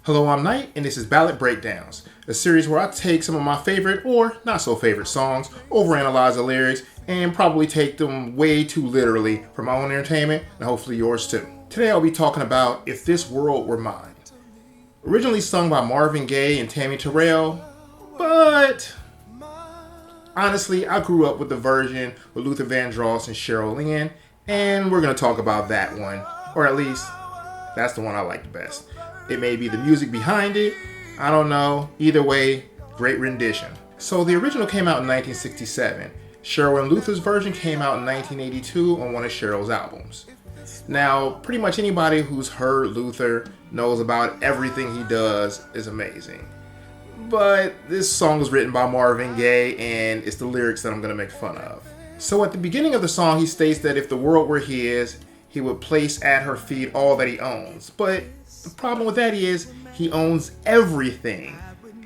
Hello, I'm Nyte, and this is Ballad Breakdowns, a series where I take some of my favorite or not so favorite songs, overanalyze the lyrics, and probably take them way too literally for my own entertainment and hopefully yours too. Today I'll be talking about If This World Were Mine. Originally sung by Marvin Gaye and Tammy Terrell, but honestly, I grew up with the version with Luther Vandross and Cheryl Lynn, and we're going to talk about that one, or at least that's the one I like the best. It may be the music behind it, I don't know. Either way, great rendition. So the original came out in 1967. Cheryl and Luther's version came out in 1982 on one of Cheryl's albums. Now, pretty much anybody who's heard Luther knows about everything he does is amazing. But this song was written by Marvin Gaye, and it's the lyrics that I'm going to make fun of. So at the beginning of the song, he states that if the world were his, he would place at her feet all that he owns. But the problem with that is he owns everything,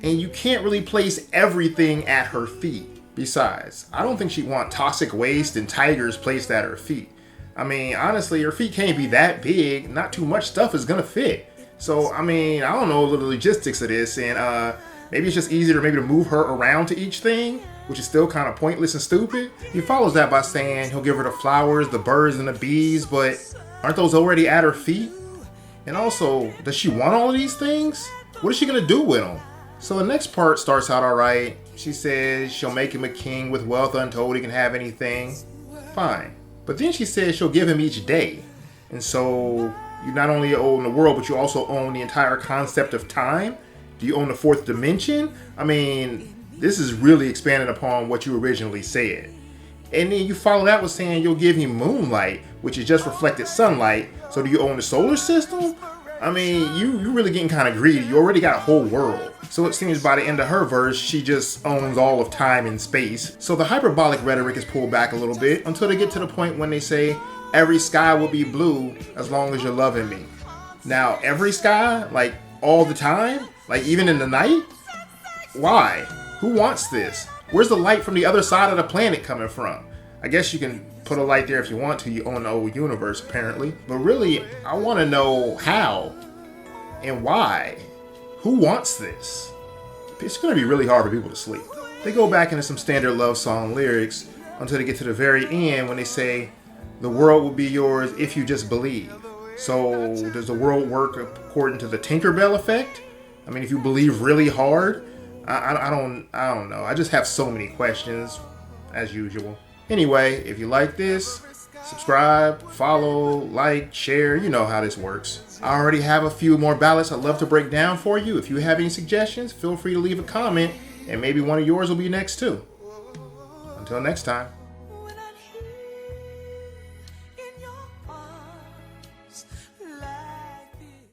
and you can't really place everything at her feet. Besides, I don't think she'd want toxic waste and tigers placed at her feet. I mean, honestly, her feet can't be that big. Not too much stuff is gonna fit. So, I mean, I don't know the logistics of this, and maybe it's just easier maybe to move her around to each thing, which is still kind of pointless and stupid. He follows that by saying he'll give her the flowers, the birds, and the bees, but aren't those already at her feet? And also, does she want all of these things? What is she gonna do with them? So the next part starts out alright. She says she'll make him a king with wealth untold, he can have anything. Fine. But then she says she'll give him each day. And so you not only own the world, but you also own the entire concept of time? Do you own the fourth dimension? I mean, this is really expanding upon what you originally said. And then you follow that with saying you'll give him moonlight, which is just reflected sunlight. So do you own the solar system? I mean, you're really getting kind of greedy. You already got a whole world. So it seems by the end of her verse, she just owns all of time and space. So the hyperbolic rhetoric is pulled back a little bit until they get to the point when they say, every sky will be blue as long as you're loving me. Now, every sky? Like, all the time? Like, even in the night? Why? Who wants this? Where's the light from the other side of the planet coming from? I guess you can put a light there if you want to. You own the whole universe, apparently. But really, I want to know how and why. Who wants this? It's going to be really hard for people to sleep. They go back into some standard love song lyrics until they get to the very end when they say, the world will be yours if you just believe. So does the world work according to the Tinkerbell effect? I mean, if you believe really hard? I don't know. I just have so many questions, as usual. Anyway, if you like this, subscribe, follow, like, share. You know how this works. I already have a few more ballads I'd love to break down for you. If you have any suggestions, feel free to leave a comment, and maybe one of yours will be next too. Until next time.